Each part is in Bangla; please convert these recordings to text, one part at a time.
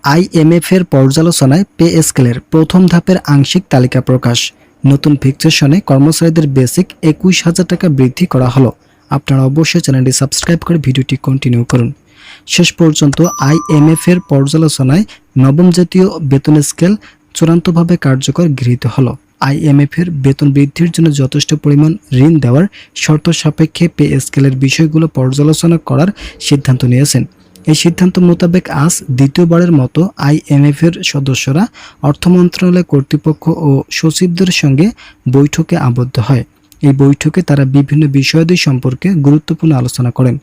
আইএমএফ এর পর্যালোচনায় পে স্কেলের প্রথম ধাপের আংশিক তালিকা প্রকাশ। নতুন ফিক্সেশনে কর্মচারীদের বেসিক 21,000 টাকা বৃদ্ধি করা হলো। আপনারা অবশ্যই চ্যানেলটি সাবস্ক্রাইব করে ভিডিওটি কন্টিনিউ করুন। শেষ পর্যন্ত আইএমএফ এর পর্যালোচনায় নবম জাতীয় বেতন স্কেল চূড়ান্তভাবে কার্যকর গৃহীত হলো। আইএমএফ এর বেতন বৃদ্ধির জন্য যথেষ্ট পরিমাণ ঋণ দেওয়ার শর্ত সাপেক্ষে পে স্কেলের বিষয়গুলো পর্যালোচনা করার সিদ্ধান্ত নিয়েছেন। এই সিদ্ধান্ত মোতাবেক আজ দ্বিতীয়বারের মতো আইএমএফ এর সদস্যরা অর্থ মন্ত্রণালয় কর্তৃপক্ষ ও সচিবদের সঙ্গে বৈঠকে আবদ্ধ হয়। এই বৈঠকে তারা বিভিন্ন বিষয়াদি সম্পর্কে গুরুত্বপূর্ণ আলোচনা করেন।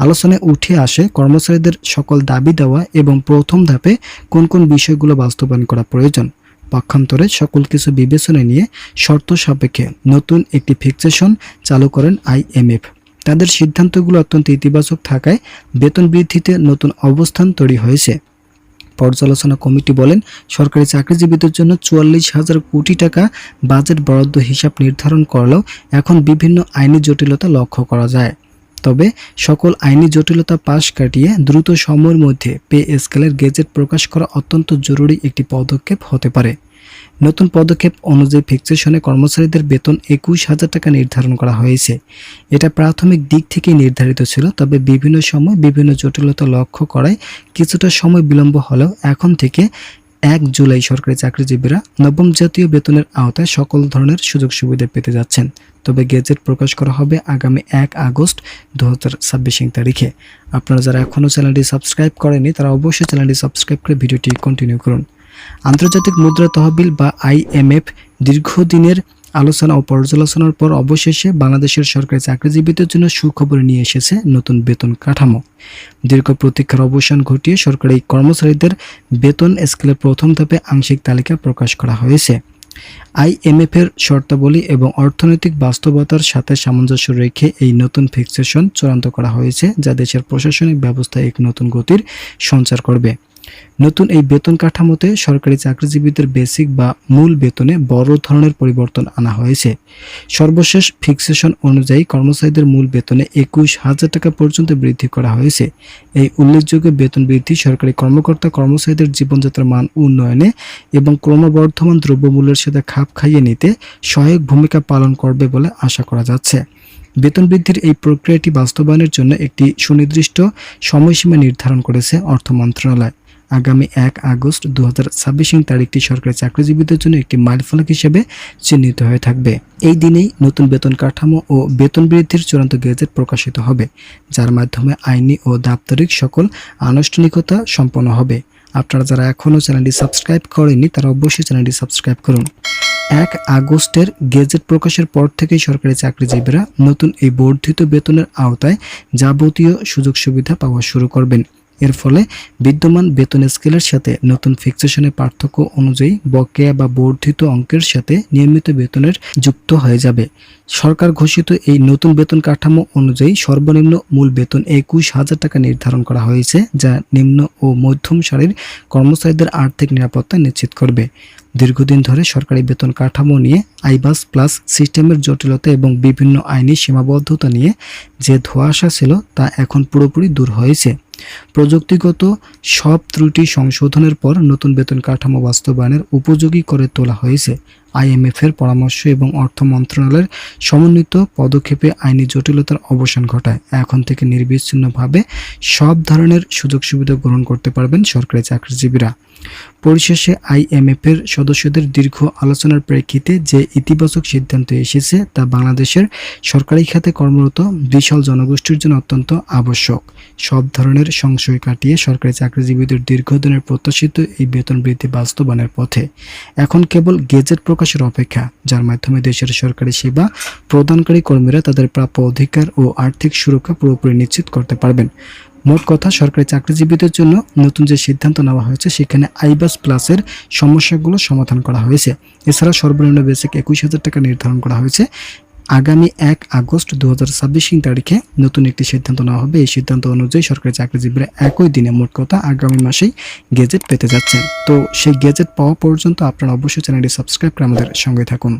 আলোচনায় উঠে আসে কর্মচারীদের সকল দাবি দেওয়া এবং প্রথম ধাপে কোন কোন বিষয়গুলো বাস্তবায়ন করা প্রয়োজন। পক্ষান্তরে সকল কিছু বিবেচনায় নিয়ে শর্ত সাপেক্ষে নতুন একটি ফিক্সেশন চালু করেন আইএমএফ। তাদের সিদ্ধান্তগুলো অত্যন্ত ইতিবাচক থাকায় বেতন বৃদ্ধিতে নতুন অবস্থান তৈরি হয়েছে। পর্যালোচনা কমিটি বলেন, সরকারি চাকরিজীবীদের জন্য 44,000 কোটি টাকা বাজেট বরাদ্দ হিসাব নির্ধারণ করলেও এখন বিভিন্ন আইনি জটিলতা লক্ষ্য করা যায়। তবে সকল আইনি জটিলতা পাশ কাটিয়ে দ্রুত সময়ের মধ্যে পে স্কেলের গেজেট প্রকাশ করা অত্যন্ত জরুরি একটি পদক্ষেপ হতে পারে। নতুন পদক্ষেপ অনুযায়ী ফিক্সেশনে কর্মচারীদের বেতন 21,000 টাকা নির্ধারণ করা হয়েছে। এটা প্রাথমিক দিক থেকেই নির্ধারিত ছিল, তবে বিভিন্ন সময় বিভিন্ন জটিলতা লক্ষ্য করায় কিছুটা সময় বিলম্ব হলেও এখন থেকে 1 জুলাই সরকারি চাকরিজীবীরা নবম জাতীয় বেতনের আওতায় সকল ধরনের সুযোগ সুবিধা পেতে যাচ্ছেন। তবে গেজেট প্রকাশ করা হবে আগামী 1 আগস্ট 2026 তারিখে। আপনারা যারা এখনও চ্যানেলটি সাবস্ক্রাইব করেনি তারা অবশ্যই চ্যানেলটি সাবস্ক্রাইব করে ভিডিওটি কন্টিনিউ করুন। আন্তর্জাতিক মুদ্রা তহবিল বা আইএমএফ দীর্ঘদিনের আলোচনা ও পর্যালোচনার পর অবশেষে বাংলাদেশের সরকারি চাকরিজীবীদের জন্য সুখবর নিয়ে এসেছে নতুন বেতন কাঠামো। দীর্ঘ প্রতীক্ষার অবসান ঘটিয়ে সরকারি কর্মচারীদের বেতন স্কেলের প্রথম ধাপে আংশিক তালিকা প্রকাশ করা হয়েছে। আইএমএফ এর শর্তাবলী এবং অর্থনৈতিক বাস্তবতার সাথে সামঞ্জস্য রেখে এই নতুন ফিক্সেশন চূড়ান্ত করা হয়েছে, যা দেশের প্রশাসনিক ব্যবস্থায় এক নতুন গতির সঞ্চার করবে। নতুন এই বেতন কাঠামোতে সরকারি চাকরিজীবীদের বেসিক বা মূল বেতনে বড় ধরনের পরিবর্তন আনা হয়েছে। সর্বশেষ ফিক্সেশন অনুযায়ী কর্মচারীদের মূল বেতনে 21,000 টাকা পর্যন্ত বৃদ্ধি করা হয়েছে। এই উল্লেখযোগ্য বেতন বৃদ্ধি সরকারি কর্মকর্তা কর্মচারীদের জীবনযাত্রার মান উন্নয়নে এবং ক্রমবর্ধমান দ্রব্যমূল্যের সাথে খাপ খাইয়ে নিতে সহায়ক ভূমিকা পালন করবে বলে আশা করা যাচ্ছে। বেতন বৃদ্ধির এই প্রক্রিয়াটি বাস্তবায়নের জন্য একটি সুনির্দিষ্ট সময়সীমা নির্ধারণ করেছে অর্থ মন্ত্রণালয়। আগামী 1 আগস্ট 2026 তারিখটি সরকারি চাকরিজীবীদের জন্য একটি মাইলফলক হিসেবে চিহ্নিত হয়ে থাকবে। এই দিনেই নতুন বেতন কাঠামো ও বেতন বৃদ্ধির চূড়ান্ত গেজেট প্রকাশিত হবে, যার মাধ্যমে আইনি ও দাপ্তরিক সকল আনুষ্ঠানিকতা সম্পন্ন হবে। আপনারা যারা এখনও চ্যানেলটি সাবস্ক্রাইব করেননি তারা অবশ্যই চ্যানেলটি সাবস্ক্রাইব করুন। 1 আগস্টের গেজেট প্রকাশের পর থেকেই সরকারি চাকরিজীবীরা নতুন এই বর্ধিত বেতনের আওতায় যাবতীয় সুযোগ সুবিধা পাওয়া শুরু করবেন। এর ফলে বিদ্যমান বেতন স্কেলের সাথে নতুন ফিক্সেশনের পার্থক্য অনুযায়ী বকেয়া বা বর্ধিত অঙ্কের সাথে নিয়মিত বেতনের যুক্ত হয়ে যাবে। সরকার ঘোষিত এই নতুন বেতন কাঠামো অনুযায়ী সর্বনিম্ন মূল বেতন 21,000 টাকা নির্ধারণ করা হয়েছে, যা নিম্ন ও মধ্যম সারির কর্মচারীদের আর্থিক নিরাপত্তা নিশ্চিত করবে। দীর্ঘদিন ধরে সরকারি বেতন কাঠামো নিয়ে আইবাস প্লাস সিস্টেমের জটিলতা এবং বিভিন্ন আইনি সীমাবদ্ধতা নিয়ে যে ধোঁয়াশা ছিল তা এখন পুরোপুরি দূর হয়েছে। প্রযুক্তিগত সব ত্রুটি সংশোধনের পর নতুন বেতন কাঠামো বাস্তবায়নের উপযোগী করে তোলা হয়েছে। আইএমএফ এর পরামর্শ এবং অর্থ মন্ত্রণালয়ের সমন্বিত পদক্ষেপে আইনি জটিলতার অবসান ঘটায়। এখন থেকে নির্বিচ্ছিন্নভাবে সব ধরনের সুযোগ সুবিধা গ্রহণ করতে পারবেন সরকারি চাকরিজীবীরা। পরিশেষে আইএমএফ এর সদস্যদের দীর্ঘ আলোচনার প্রেক্ষিতে যে ইতিবাচক সিদ্ধান্ত এসেছে তা বাংলাদেশের সরকারি খাতে কর্মরত বিশাল জনগোষ্ঠীর জন্য অত্যন্ত আবশ্যক। সব ধরনের সংশয় কাটিয়ে সরকারি চাকরিজীবীদের দীর্ঘদিনের প্রত্যাশিত এই বেতন বৃদ্ধি বাস্তবায়নের পথে। এখন কেবল গেজেট প্রকাশের অপেক্ষা, যার মাধ্যমে দেশের সরকারি সেবা প্রদানকারী কর্মীরা তাদের প্রাপ্য অধিকার ও আর্থিক সুরক্ষা পুরোপুরি নিশ্চিত করতে পারবেন। মোট কথা, সরকারি চাকরিজীবীদের জন্য নতুন যে সিদ্ধান্ত নেওয়া হয়েছে সেখানে আইবাস প্লাসের সমস্যাগুলো সমাধান করা হয়েছে। এছাড়া সর্বনিম্ন বেসিক 21,000 টাকা নির্ধারণ করা হয়েছে। আগামী 1 আগস্ট 2026 তারিখে নতুন একটি সিদ্ধান্ত নেওয়া হবে। এই সিদ্ধান্ত অনুযায়ী সরকারি চাকরিজীবীরা একই দিনে মোট কথা আগামী মাসেই গেজেট পেতে যাচ্ছেন। তো সেই গেজেট পাওয়া পর্যন্ত আপনারা অবশ্যই চ্যানেলটি সাবস্ক্রাইব করে আমাদের সঙ্গে থাকুন।